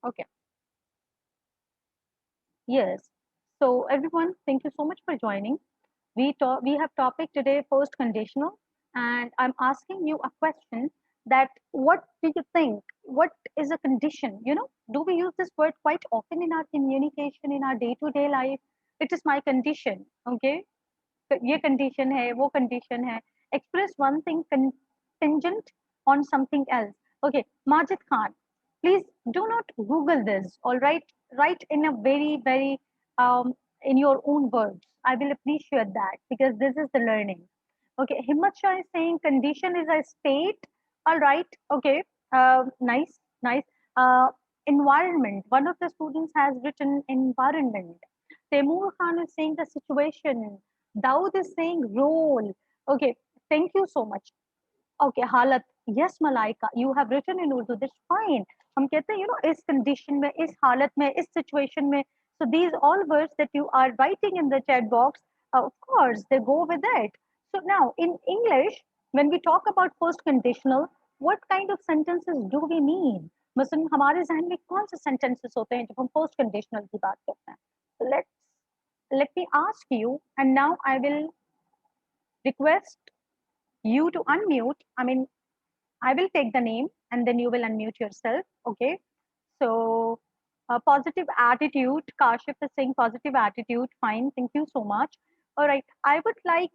Okay. Yes. So everyone, thank you so much for joining. We have topic today first conditional, and I'm asking you a question that what do you think? What is a condition? Do we use this word quite often in our communication in our day-to-day life? It is my condition. Okay. ये condition है, वो condition है. Express one thing contingent on something else. Okay, Majid Khan, please do not Google this. All right, write in a very in your own words. I will appreciate that because this is the learning. Okay, Himmat Shah is saying condition is a state. All right. Okay. Nice. Uh, Environment. One of the students has written environment. Temur Khan is saying the situation. Daud is saying role. Okay, thank you so much. Okay, हालत. Yes, Malaika, you have written in Urdu. That's fine. हम कहते हैं, इस condition में, इस हालत में, इस situation में. So these all words that you are writing in the chat box, of course, they go with it. So now in English, when we talk about first conditional, what kind of sentences do we mean? मसलन हमारे जहन में कौन से sentences होते हैं जब हम first conditional की बात करते हैं? So let me ask you, and now I will request you to unmute. I mean, I will take the name and then you will unmute yourself. Okay. So, positive attitude. Kashif is saying positive attitude. Fine. Thank you so much. All right. I would like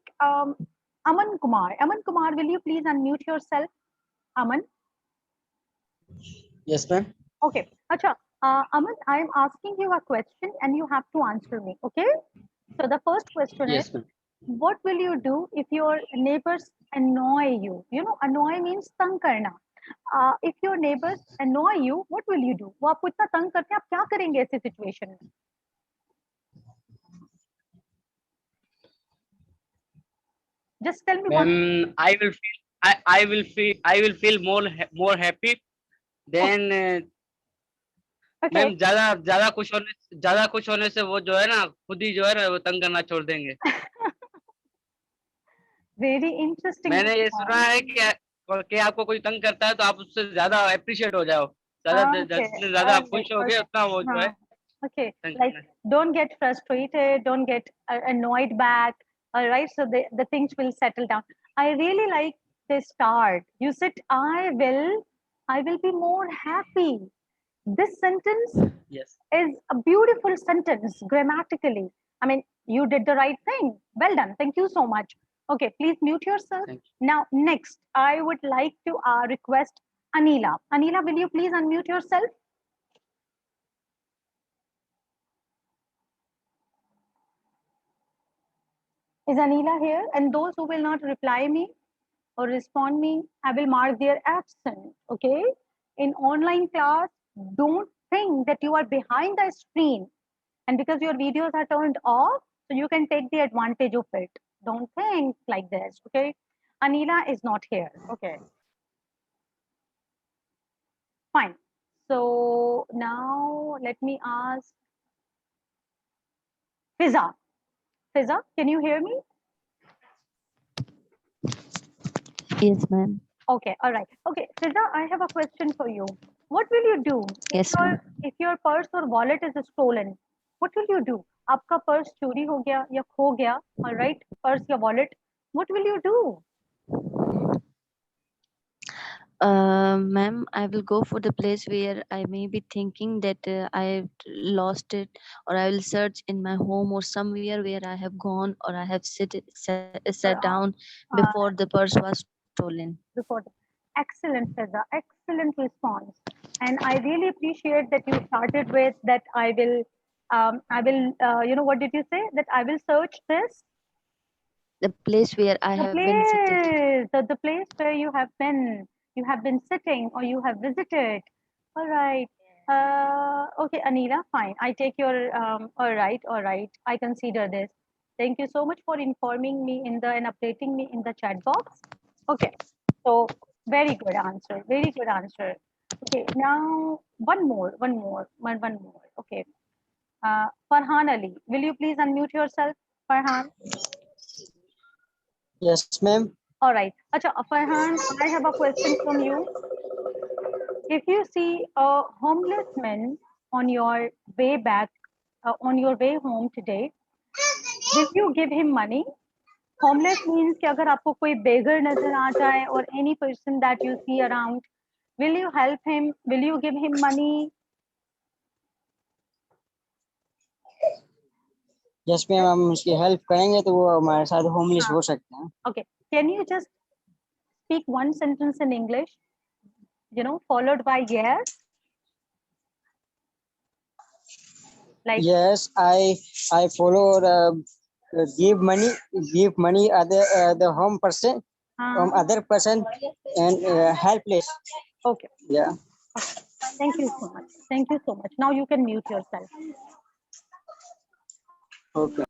Aman Kumar. Aman Kumar, will you please unmute yourself? Aman. Yes, ma'am. Okay. Acha. Aman, I am asking you a question and you have to answer me. Okay. So the first question is, Yes, ma'am. what will you do if your neighbors annoy you? Annoy means तंग करना. If your neighbors annoy you, what will you do? वो आपको इतना तंग करते हैं, आप क्या करेंगे ऐसी सिचुएशन में? Just tell me one. Ma'am, I will feel more happy than Okay. Ma'am ज्यादा खुश होने से वो जो है ना खुद ही जो है ना वो तंग करना छोड़ देंगे. Very interesting मैंने ये सुना response. है कि आपको कोई तंग करता है तो आप उससे ज्यादा अप्रिशिएट हो जाओ. Okay. जितने ज्यादा All आप right. खुश होगे Okay. उतना वो जो है Okay. तंग Like, करना. don't get frustrated. Don't get annoyed back. All right. So the things will settle down. I really like this start. You said, I will be more happy. This sentence Yes. is a beautiful sentence grammatically. I mean, you did the right thing. Well done. Thank you so much. Okay, please mute yourself. Thank Now, next, I would like to request Anila. Anila, will you please unmute yourself? Is Anila here? And those who will not reply me or respond me, I will mark their absent. Okay? In online class, don't think that you are behind the screen and because your videos are turned off, so you can take the advantage of it. Don't think like this. Okay? Anila is not here. Okay. Fine. So now let me ask Fiza. Fiza, can you hear me? Yes, ma'am. Okay, all right. Okay, Fiza, I have a question for you. What will you do Yes, ma'am. if your purse or wallet is stolen? What will you do? आपका purse चोरी हो गया या खो गया, all right? Purse या wallet. What will you do? Ma'am, I will go for the place where I may be thinking that I lost it, or I will search in my home or somewhere where I have gone or I have sat down Uh, before the purse was stolen. before the- Excellent, Fiza. Excellent response. And I really appreciate that you started with that. What did you say? That I will search this The place where I the have been seated. place, the place where you have been sitting or you have visited. All right. Okay, Anila, fine. I take your, all right. I consider this. Thank you so much for informing me and updating me in the chat box. Okay, so very good answer. Very good answer. Okay, now one more. Okay. Farhan Ali, will you please unmute yourself, Farhan? Yes, ma'am. All right. Acha, Farhan, I have a question from you. if you see a homeless man on your way back, on your way home today, will you give him money? Homeless means कि अगर आपको कोई beggar नजर आ जाए or any person that you see around, will you help him? Will you give him money? Yes ma'am, हम उसकी help करेंगे तो वो हमारे साथ होमलेस हाँ. हो सकते हैं. Okay. Can you just speak one sentence in English? Followed by yes. Like Yes, I follow give money other the home person other person and helpless. Okay. Yeah. Thank you so much. Thank you so much. Now you can mute yourself. Okay.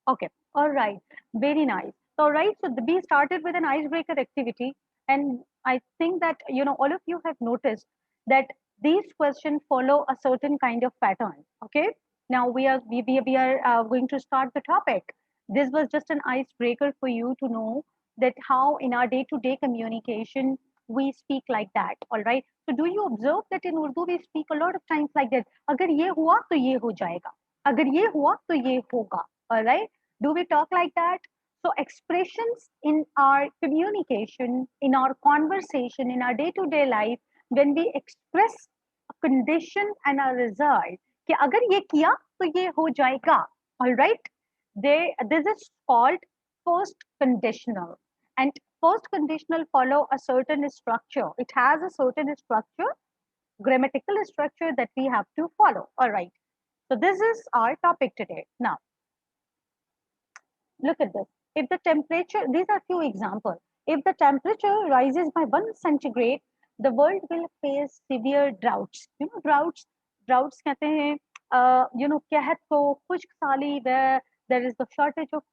Okay. All right. Very nice. All right. So we started with an icebreaker activity, and I think that all of you have noticed that these questions follow a certain kind of pattern. Okay. Now we are going to start the topic. This was just an icebreaker for you to know that how in our day-to-day communication we speak like that. All right. So do you observe that in Urdu we speak a lot of times like that? अगर ये हुआ तो ये हो जाएगा. अगर ये हुआ तो ये होगा. All right. Do we talk like that? So expressions in our communication, in our conversation, in our day-to-day life, when we express a condition and a result, कि अगर ये किया तो ये हो जाएगा. All right. This is called first conditional, and first conditional follow a certain structure. It has a certain structure, grammatical structure that we have to follow. All right. So this is our topic today. Now, look at this. If the temperature, these are few examples. If the temperature rises by 1 centigrade, the world will face severe droughts. Droughts कहते हैं, कहत को, खुश्क साली, where there is the shortage of,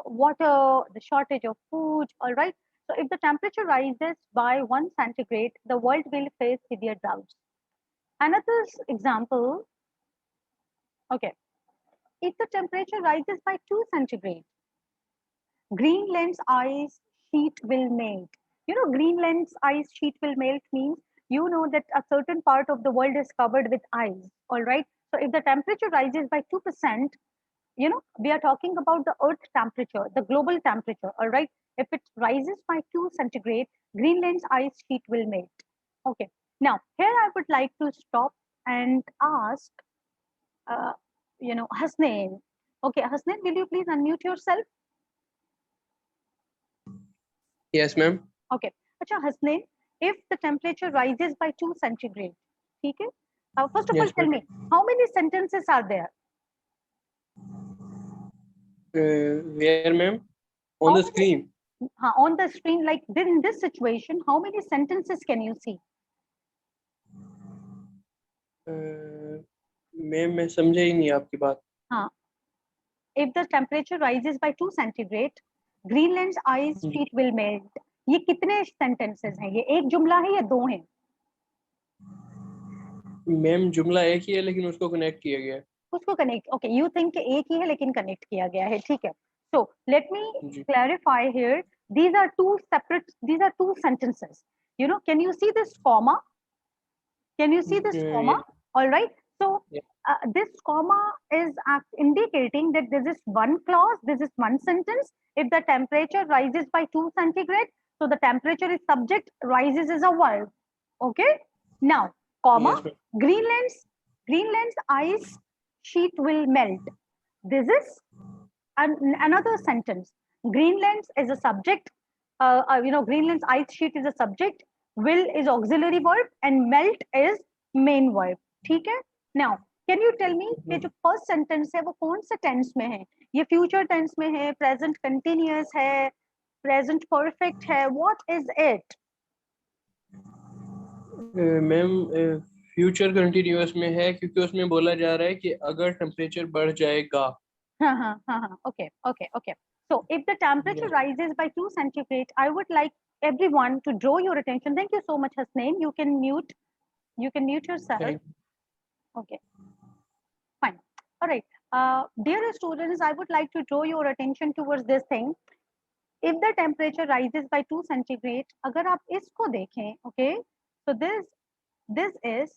water, the shortage of food, all right? So if the temperature rises by 1 centigrade, the world will face severe droughts. Another example, okay. If the temperature rises by 2 centigrade, Greenland's ice sheet will melt. Greenland's ice sheet will melt means that a certain part of the world is covered with ice. All right. So if the temperature rises by 2%, we are talking about the earth temperature, the global temperature. All right. If it rises by 2 centigrade, Greenland's ice sheet will melt. Okay. Now, here I would like to stop and ask, Hasnain. Okay, Hasnain, will you please unmute yourself? Yes, ma'am. Okay. Acha, Hasnain, if the temperature rises by 2 centigrade, okay? First of all, Yes, tell me, how many sentences are there? Where, ma'am? On the screen. On the screen, like in this situation, how many sentences can you see? Ma'am मैं समझा ही नहीं आपकी बात. हाँ. If the temperature rises by 2 centigrade, Greenland's ice sheet will melt. ये कितने sentences हैं? ये एक जुमला है या दो हैं? मैम जुमला एक ही है लेकिन उसको कनेक्ट किया गया है. उसको कनेक्ट, ओके, यू थिंक एक ही है लेकिन कनेक्ट किया गया है, ठीक है. So let me clarify here. These are two sentences. Can you see this comma? Can you see this comma? All right. So this comma is indicating that this is one clause, this is one sentence. If the temperature rises by 2 centigrade, so the temperature is subject, rises is a verb. Okay. Now, comma, Yes, Greenland's ice sheet will melt. This is another sentence. Greenland is a subject. Greenland's ice sheet is a subject. Will is auxiliary verb and melt is main verb. ठीक है? Now, can you tell me कि जो first sentence है वो कौन से tense में है? ये future tense में है, present continuous है, present perfect है. What is it? Ma'am future continuous में है क्योंकि उसमें बोला जा रहा है कि अगर टेम्परेचर बढ़ जाएगा. Okay. So if the temperature rises by 2 centigrade, I would like everyone to draw your attention. Thank you so much, Hasnain. You can mute yourself. Okay. Fine. All right. Dear students, I would like to draw your attention towards this thing. if the temperature rises by 2 centigrade, अगर आप इसको देखें, okay, so this is,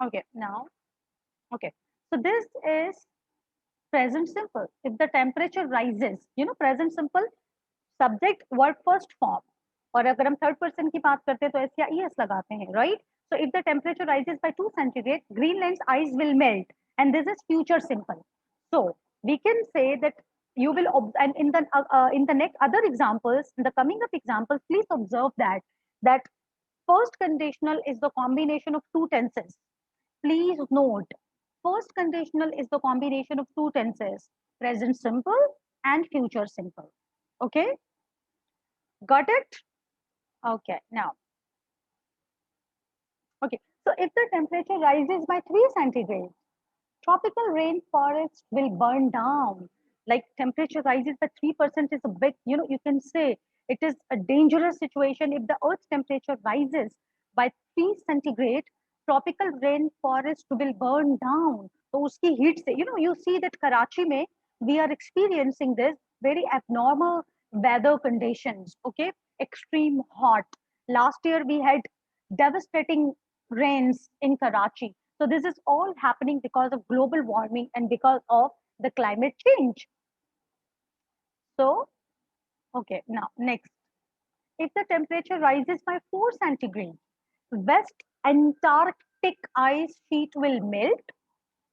okay, now, okay, so this is present simple. If the temperature rises, you know, present simple, subject verb first form, और अगर हम third person की बात करते हैं तो s या es लगाते हैं, right? So if the temperature rises by 2 centigrade, Greenland's ice will melt, and this is future simple. So we can say that you will, and in the next other examples, in the coming up examples, please observe that first conditional is the combination of two tenses. Please note, first conditional is the combination of two tenses, present simple and future simple. Okay, got it? Okay, now, okay, so if the temperature rises by 3 centigrade, tropical rainforest will burn down. Like temperature rises by 3% is a big, you know, you can say it is a dangerous situation. If the earth's temperature rises by 3 centigrade, tropical rainforest will burn down. So uski heat se, you know, you see that Karachi mein, we are experiencing this very abnormal weather conditions, okay? Extreme hot. Last year we had devastating rains in Karachi. So this is all happening because of global warming and because of the climate change. So, okay, now next. If the temperature rises by 4 centigrade, West Antarctic ice sheet will melt,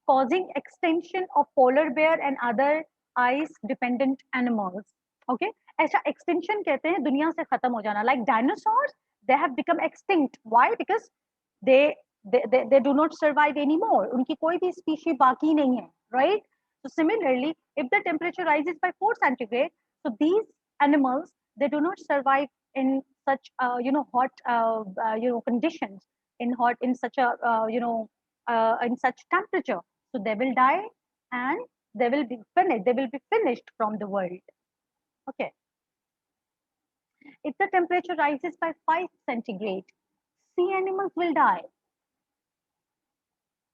causing extinction of polar bear and other ice dependent animals. Okay, ऐसा extinction कहते हैं दुनिया से खत्म हो जाना. Like dinosaurs, they have become extinct. Why? Because they do not survive anymore. उनकी कोई भी species बाकी नहीं है, right? So similarly, if the temperature rises by 4 centigrade, so these animals, they do not survive in such hot conditions, in such a in such temperature. So they will die and they will be finished. They will be finished from the world. Okay. If the temperature rises by 5 centigrade, sea animals will die.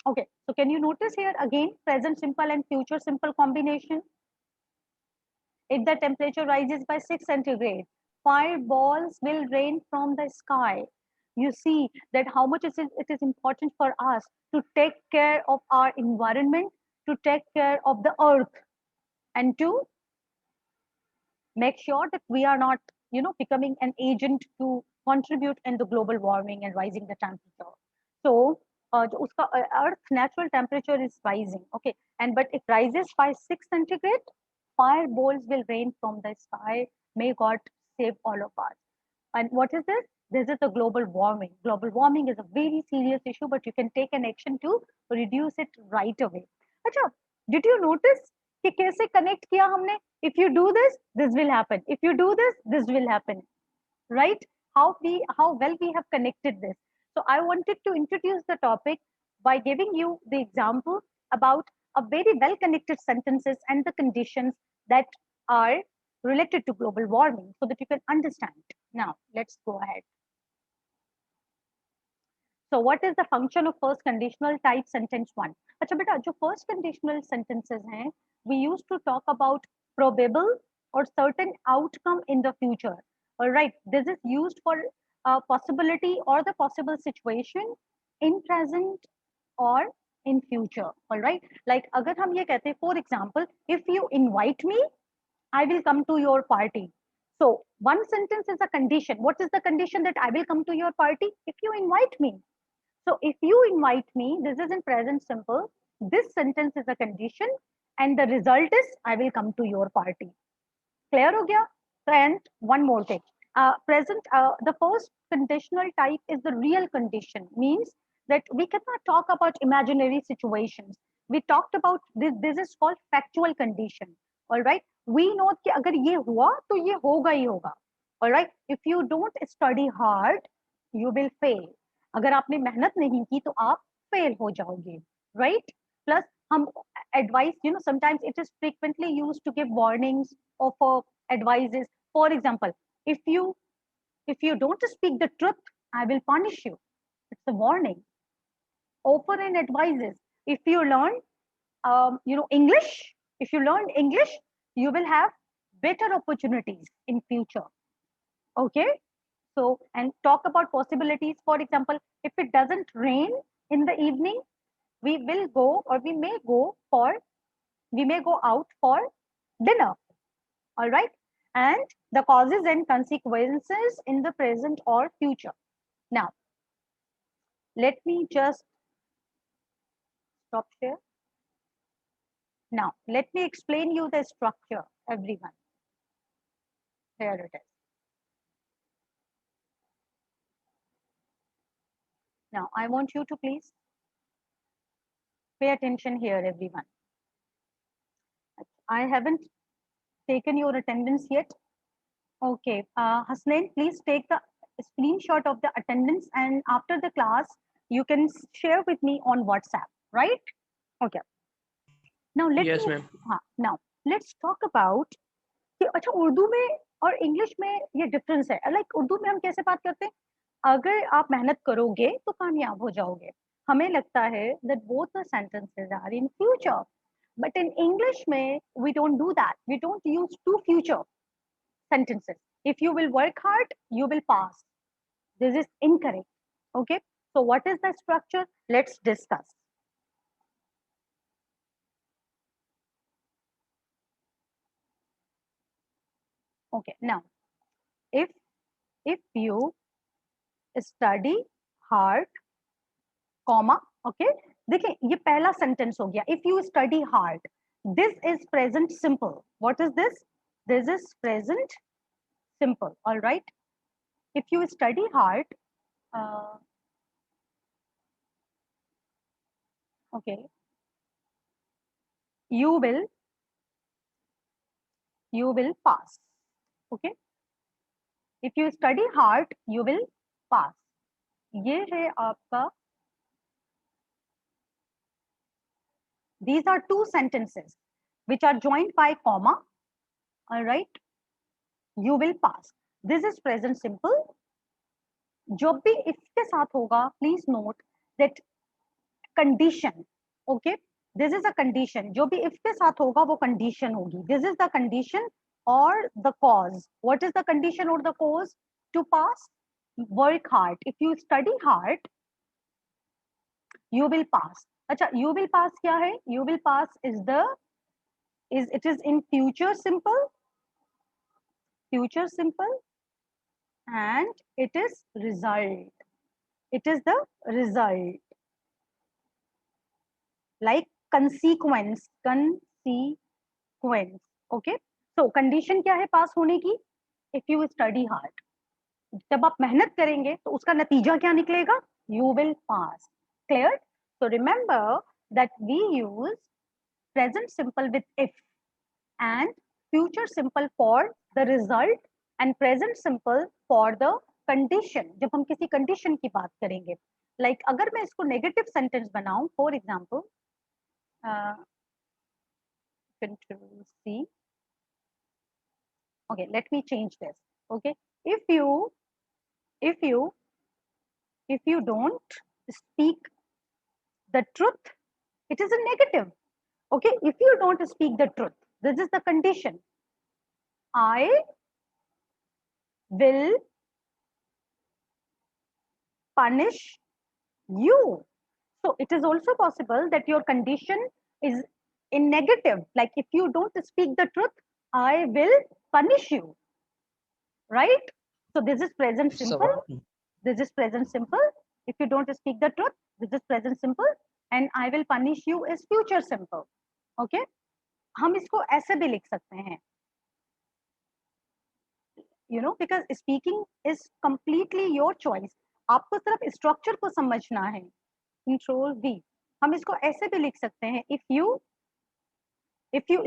Okay, so can you notice here again present simple and future simple combination? If the temperature rises by 6 centigrade, fireballs will rain from the sky. You see that how much it is important for us to take care of our environment, to take care of the earth, and to make sure that we are not, you know, becoming an agent to contribute in the global warming and rising the temperature. So Earth's natural temperature is rising, okay, and but it rises by 6 centigrade, fireballs will rain from the sky. May God save all of us. And what is this? This is the global warming. Global warming is a very serious issue, but you can take an action to reduce it right away. Achha, did you notice कि कैसे connect किया हमने? If you do this, this will happen. If you do this, this will happen. Right? How well we have connected this. So I wanted to introduce the topic by giving you the example about a very well connected sentences and the conditions that are related to global warming so that you can understand. Now, let's go ahead. So what is the function of first conditional type sentence 1? अच्छा बेटा जो first conditional sentences हैं, we used to talk about probable or certain outcome in the future. All right, this is used for a possibility or the possible situation in present or in future. All right, like अगर हम ये कहते हैं, for example, if you invite me, I will come to your party. So one sentence is a condition. What is the condition that I will come to your party? If you invite me. So if you invite me, this is in present simple. This sentence is a condition and the result is I will come to your party. Clear ho gaya? And one more thing. The first conditional type is the real condition, means that we cannot talk about imaginary situations. We talked about this. This is called factual condition. All right. We know कि अगर ये हुआ तो ये होगा ही होगा. All right. If you don't study hard, you will fail. अगर आपने मेहनत नहीं की तो आप fail हो जाओगे. Right. Plus हम advice, you know, sometimes it is frequently used to give warnings or for advices. For example, if you don't speak the truth, I will punish you. It's a warning. Offer and advices. If you learn, English, if you learn English, you will have better opportunities in future. Okay, so and talk about possibilities. For example, if it doesn't rain in the evening, we will go or we may go out for dinner. All right, and the causes and consequences in the present or future. Now let me just stop share. Now let me explain you the structure, everyone. Here it is. Now I want you to please pay attention here, everyone. I haven't taken your attendance yet. Okay, Hasnain, please take the screenshot of the attendance, and after the class, you can share with me on WhatsApp, right? Okay. Now Yes, ma'am. now let's talk about कि अच्छा उर्दू में और English में ये difference है. Like Urdu में हम कैसे बात करते हैं, अगर आप मेहनत करोगे तो कामयाब हो जाओगे. हमें लगता है that both the sentences are in future, but in English में we don't do that. We don't use two future sentences. If you will work hard, you will pass. This is incorrect. Okay. So what is the structure? Let's discuss. Okay. Now, if you study hard, comma, okay. देखिए ये पहला sentence हो गया. If you study hard, this is present simple. What is this? This is present simple. All right. If you study hard, okay, you will pass. Okay. If you study hard, you will pass. ये है आपका. These are two sentences which are joined by comma. All right. You will pass. This is present simple. जब भी इसके साथ होगा, please note that condition. Okay. This is a condition. जो भी if के साथ होगा वो condition होगी. This is the condition or the cause. What is the condition or the cause to pass? Work hard. If you study hard, you will pass. अच्छा, you will pass क्या है? You will pass it is in future simple, and it is result. It is the result. Like consequence. Okay. So condition क्या है पास होने की? If you study hard. जब आप मेहनत करेंगे तो उसका नतीजा क्या निकलेगा? You will pass. Clear? So remember that we use present simple with if and future simple for the result and present simple for the condition. जब हम किसी condition की बात करेंगे, like अगर मैं इसको negative sentence बनाऊं, for example, Control C. Okay, let me change this. Okay, if you don't speak the truth, it is a negative. Okay, if you don't speak the truth, this is the condition. I will punish you. So it is also possible that your condition is in negative. Like if you don't speak the truth, I will punish you. Right? So this is present simple. This is present simple. If you don't speak the truth, this is present simple. And I will punish you is future simple. Okay? हम इसको ऐसे भी लिख सकते हैं. You know, because speaking is completely your choice. आपको सिर्फ structure को समझना है. Control V. हम इसको ऐसे भी लिख सकते हैं. If you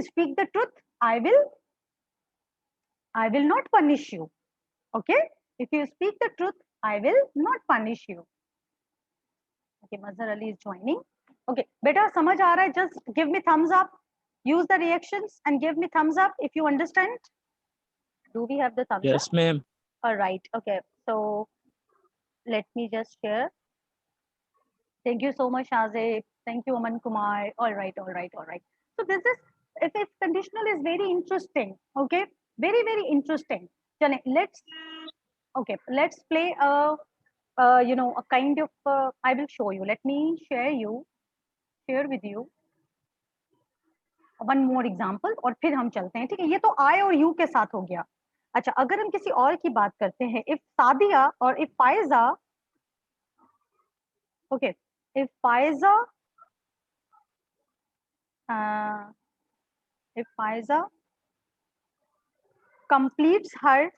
speak the truth, I will not punish you. Okay? If you speak the truth, I will not punish you. Okay, Mazhar Ali is joining. Okay, बेटा समझ आ रहा है? Just give me thumbs up. Use the reactions and give me thumbs up if you understand. Do we have the thumbs up? Yes, ma'am. All right. Okay. So let me just share. Thank you so much, Azib. Thank you, Aman Kumar. All right. So this is, if it's conditional, is very interesting. Okay. very interesting. चलें, let's play a a kind of I will show you. Let me share with you one more example और फिर हम चलते हैं, ठीक है? ये तो I और you के साथ हो गया. अच्छा, अगर हम किसी और की बात करते हैं, if सादिया और if Faiza, okay, if Faiza if Faiza completes her,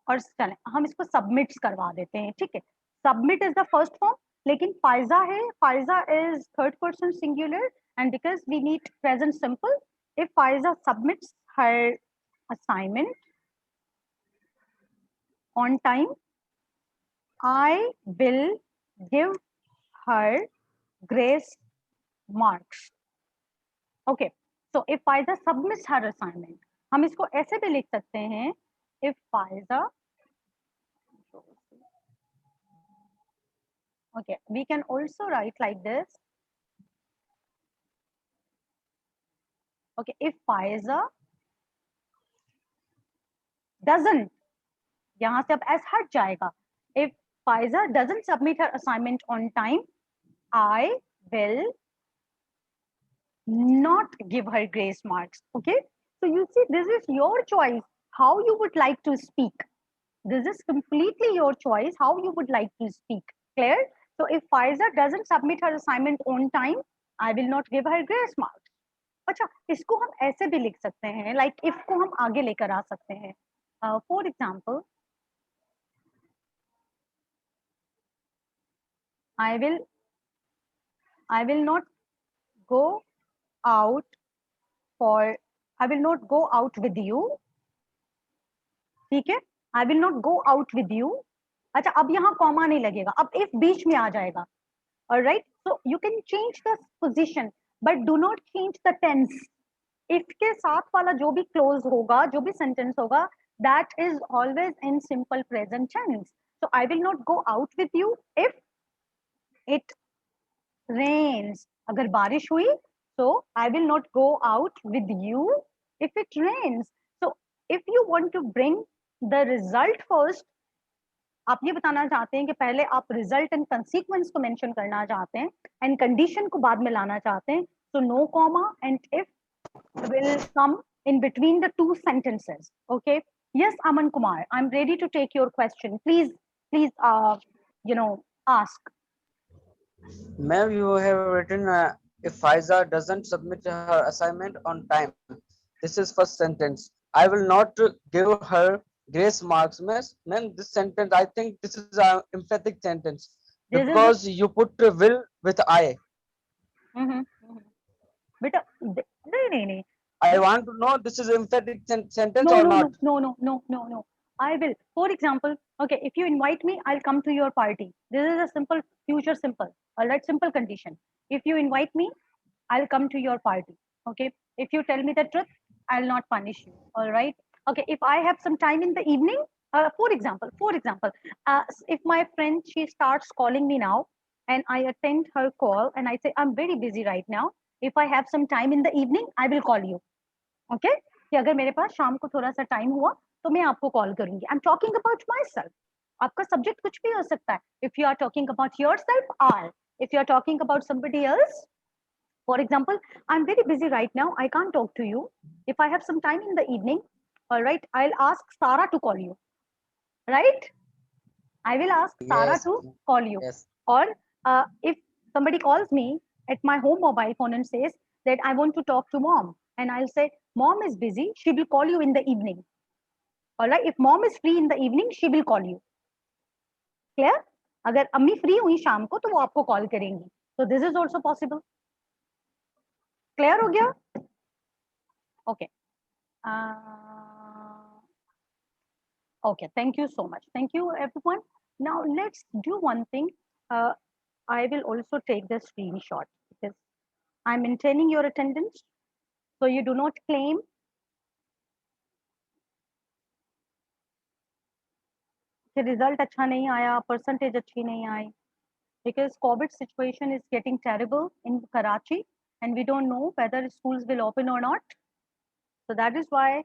और चलें हम इसको सबमिट्स करवा देते हैं, ठीक है? Submit is the first form, लेकिन फायजा है, Faiza is third person singular, and because we need present simple, if Faiza submits her assignment on time, I will give her grace marks. Okay, so if Faiza submits her assignment, हम इसको ऐसे भी लिख सकते हैं, if Faiza, okay, we can also write like this. Okay, if Faiza doesn't, यहाँ से अब S हट जाएगा. If Faiza doesn't submit her assignment on time, I will not give her grace marks. Okay, so you see, this is your choice how you would like to speak. This is completely your choice how you would like to speak. Clear? So if Faiza doesn't submit her assignment on time, I will not give her grace marks. अच्छा, इसको हम ऐसे भी लिख सकते हैं, like if को हम आगे लेकर आ सकते हैं. For example, I will not go out I will not go out with you. ठीक है, I will not go out with you. अच्छा, अब यहाँ कॉमा नहीं लगेगा, अब if बीच में आ जाएगा. All right, so you can change the position, but do not change the tense. If के साथ वाला जो भी clause होगा, जो भी sentence होगा, that is always in simple present tense. So I will not go out with you if it rains. अगर बारिश हुई, so I will not go out with you if it rains. So if you want to bring the result first, आप ये बताना चाहते हैं कि पहले आप रिजल्ट एंड कंसीक्वेंस को मेंशन करना चाहते हैं एंड कंडीशन को बाद में लाना चाहते हैं, so no comma and if will come in between the two sentences. Okay, yes, Aman Kumar, I'm ready to take your question. Please ask. Ma'am, you have written if Faiza doesn't submit her assignment on time. This is first sentence. I will not give her grace marks. Ma'am, this sentence, I think this is an emphatic sentence This is because you put will with I. बेटा नहीं I want to know this is emphatic sentence no or no not. no, I will. For example, okay, if you invite me, I'll come to your party. This is a simple future simple. All right, simple condition. If you invite me, I'll come to your party. Okay, if you tell me the truth, I'll not punish you. All right. Okay, if I have some time in the evening, for example, if my friend, she starts calling me now and I attend her call and I say, I'm very busy right now. If I have some time in the evening, I will call you. Okay, कि अगर मेरे पास शाम को थोड़ा सा time हुआ तो मैं आपको कॉल करूंगी. I am talking about myself. आपका सब्जेक्ट कुछ भी हो सकता है. If you are talking about yourself, or if you are talking about somebody else, for example, I'm very busy right now, I can't talk to you. If I have some time in the evening, all right, I'll ask Sara to call you. Right, I will ask Sara Yes. to call you. Yes. Or if somebody calls me at my home mobile phone and says that I want to talk to mom, and I'll say mom is busy, she will call you in the evening. All right, if mom is free in the evening, she will call you. Clear? अगर अम्मी free हुई शाम को तो वो आपको call करेंगी. So this is also possible. Clear हो गया? Okay. Okay, thank you so much. Thank you, everyone. Now let's do one thing. I will also take the screenshot because I'm maintaining your attendance, so you do not claim कि result अच्छा नहीं आया, percentage अच्छी नहीं आई, because COVID situation is getting terrible in Karachi and we don't know whether schools will open or not. So that is why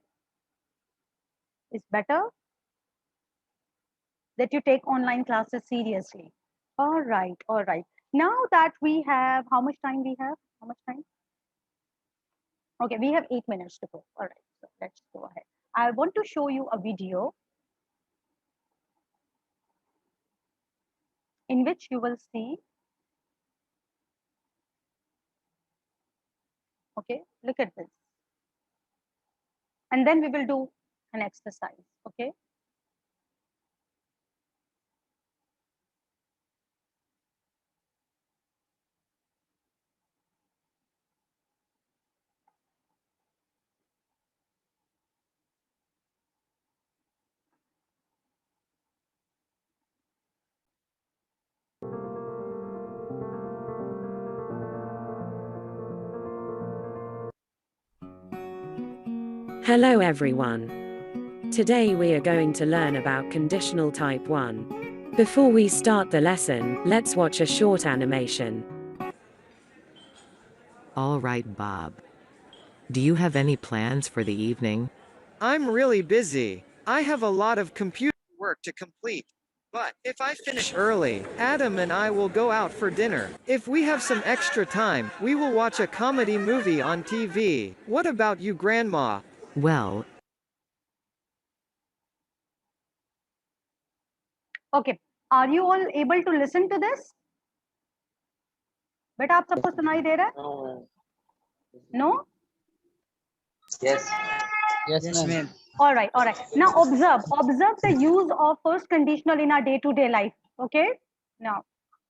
it's better that you take online classes seriously. All right, all right. Now that we have, how much time we have? How much time? Okay, we have 8 minutes to go. All right, so let's go ahead. I want to show you a video in which you will see, okay, look at this. And then we will do an exercise, okay? Hello everyone. Today we are going to learn about conditional type 1. Before we start the lesson, let's watch a short animation. All right, Bob. Do you have any plans for the evening? I'm really busy. I have a lot of computer work to complete. But if I finish early, Adam and I will go out for dinner. If we have some extra time, we will watch a comedy movie on TV. What about you, Grandma? Well, Okay, are you all able to listen to this? बेटा आप सबको सुनाई दे रहा है? No? Yes. Yes, ma'am. All right, all right. Now observe the use of first conditional in our day-to-day life. Okay? Now,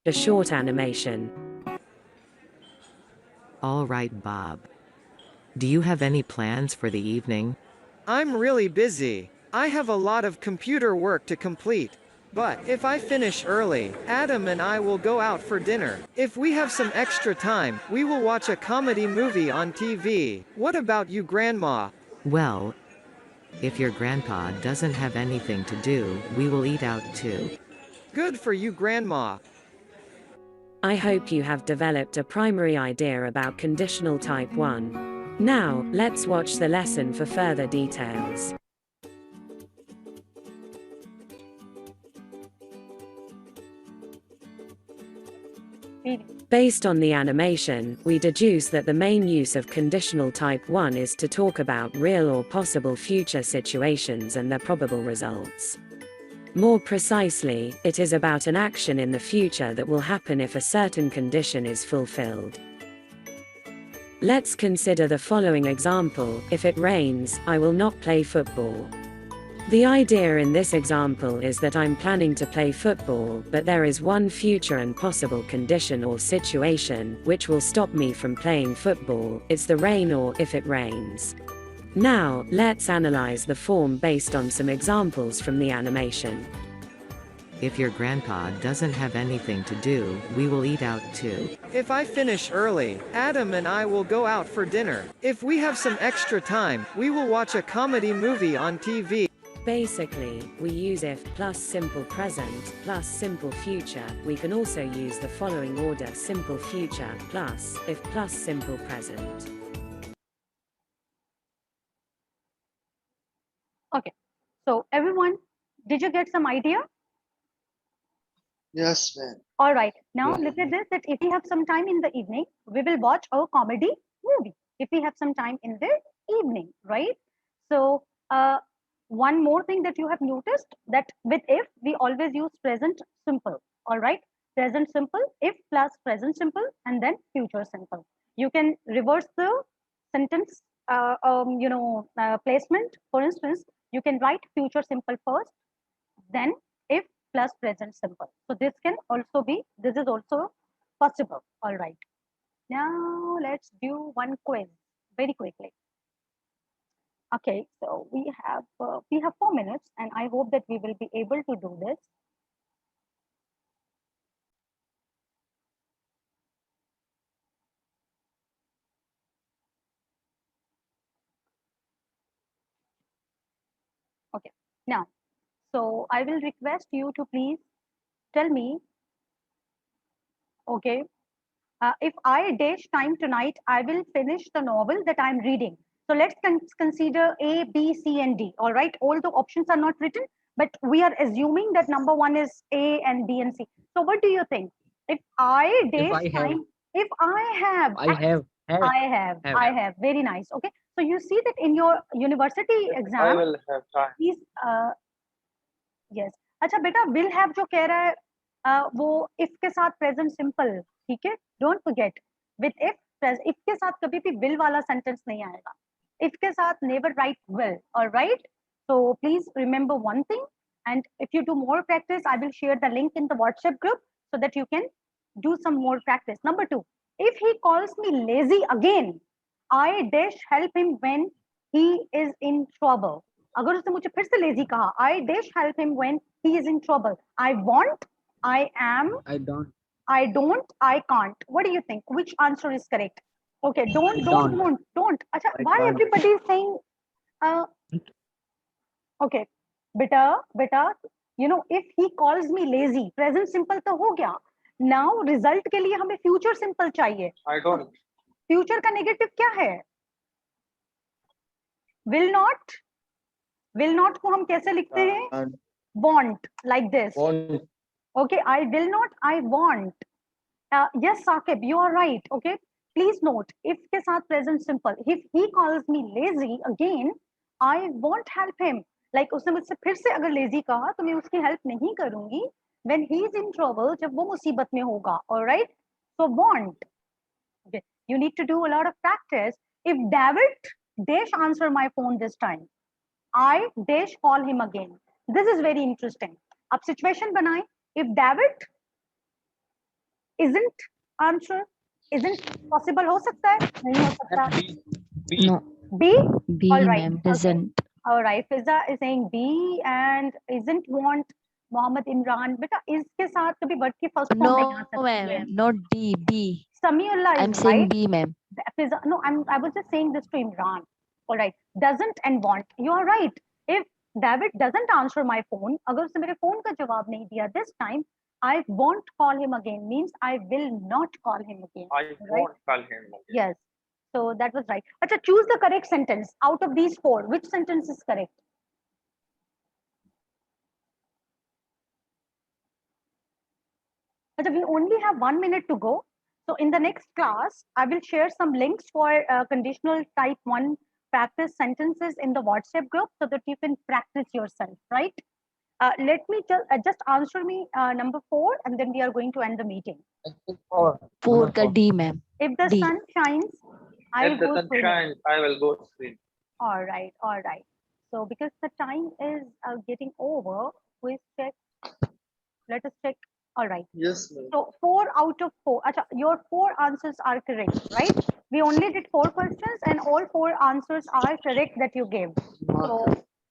A short animation. all right, Bob. Do you have any plans for the evening? I'm really busy. I have a lot of computer work to complete. But if I finish early, Adam and I will go out for dinner. If we have some extra time, we will watch a comedy movie on TV. What about you, Grandma? Well, if your grandpa doesn't have anything to do, we will eat out too. Good for you, Grandma. I hope you have developed a primary idea about conditional type 1. Now, let's watch the lesson for further details. Based on the animation, we deduce that the main use of conditional type 1 is to talk about real or possible future situations and their probable results. More precisely, it is about an action in the future that will happen if a certain condition is fulfilled. Let's consider the following example: if it rains, I will not play football. The idea in this example is that I'm planning to play football, but there is one future and possible condition or situation which will stop me from playing football. It's the rain, or if it rains. Now, let's analyze the form based on some examples from the animation. If your grandpa doesn't have anything to do, we will eat out too. If I finish early, Adam and I will go out for dinner. If we have some extra time, we will watch a comedy movie on TV. Basically, we use if plus simple present plus simple future. We can also use the following order: simple future plus if plus simple present. okay. So everyone, did you get some idea? Yes, ma'am. All right. Now look at this, that if we have some time in the evening, we will watch a comedy movie. If we have some time in the evening, right? So one more thing that you have noticed, that with if, we always use present simple. All right. Present simple, if plus present simple, and then future simple. You can reverse the sentence placement. For instance, you can write future simple first, then if plus present simple. So this can also be, this is also possible. All right. Now let's do one quiz very quickly. Okay, so we have 4 minutes, and I hope that we will be able to do this. Okay, now, so I will request you to please tell me, okay, if I dash time tonight, I will finish the novel that I'm reading. So let's consider A, B, C, and D. All right. All the options are not written, but we are assuming that number one is A and B and C. So what do you think? If I dash I have- time, if I have, I have. I have. Very nice. Okay. So you see that in your university I exam, will have time. these yes. अच्छा बेटा will have जो कह रहा है वो if के साथ present simple ठीक है. Don't forget with if के साथ कभी भी will वाला sentence नहीं आएगा. If के साथ never write will. All right. So please remember one thing. And if you do more practice, I will share the link in the WhatsApp group so that you can do some more practice. Number 2, if he calls me lazy again, I dash help him when he is in trouble. अगर उसने मुझे फिर से lazy कहा, I dash help him when he is in trouble. I want, I am, I don't. I don't, I can't. What do you think? Which answer is correct? Okay, don't. Acha, why can't. everybody is saying? Okay, beta, you know, if he calls me lazy, present simple तो हो गया. Now result के लिए हमें future simple चाहिए. I don't. Future का negative क्या है? Will not को हम कैसे लिखते हैं? Want, like this. Want. Okay, I will not, I want. Yes, Saqib, you are right. Okay, please note, if के साथ present simple, if he calls me lazy again, I won't help him. Like उसने मुझसे फिर से अगर lazy कहा तो मैं उसकी help नहीं करूंगी when he is in trouble, जब वो मुसीबत में होगा. All right, so want. Okay. You need to do a lot of practice. If David dash answer my phone this time, I dash call him again. This is very interesting. अब situation बनाएं. If David isn't answer, isn't possible हो सकता है? नहीं हो सकता. B. No, B? B, All right. ma'am, Okay. doesn't. All right. Fiza is saying B and isn't want Mohammed Imran. बेटा इसके साथ कभी word की first form नहीं आ No, सकती है. ma'am, not D, B. Samiullah I'm is saying right. B, ma'am. Fiza, no, I was just saying this to Imran. All right. Doesn't and want. You are right. If David doesn't answer my phone, अगर उसने मेरे phone का जवाब नहीं दिया this time, I won't call him again. Means I will not call him again. I won't call him. Yes. So that was right. Acha, choose the correct sentence out of these 4. Which sentence is correct? Acha, we only have 1 minute to go. So in the next class, I will share some links for conditional type 1 practice sentences in the WhatsApp group so that you can practice yourself, right? Let me just answer me number 4 and then we are going to end the meeting. 4 ka D, ma'am. If the D. sun shines, I If the go sun swimming. shines, I will go swim. All right, all right. So because the time is getting over, please check. Let us check. All right. Yes, ma'am. So 4 out of 4. Acha, your 4 answers are correct, right? We only did 4 questions and all 4 answers are correct that you gave. So,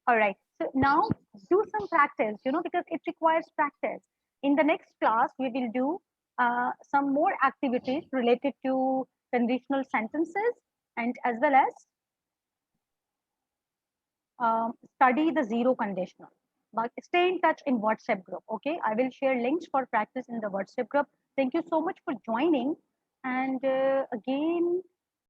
all right. So now do some practice, you know, because it requires practice. In the next class, we will do some more activities related to conditional sentences and as well as study the zero conditional. But stay in touch in WhatsApp group. Okay, I will share links for practice in the WhatsApp group. Thank you so much for joining. And again,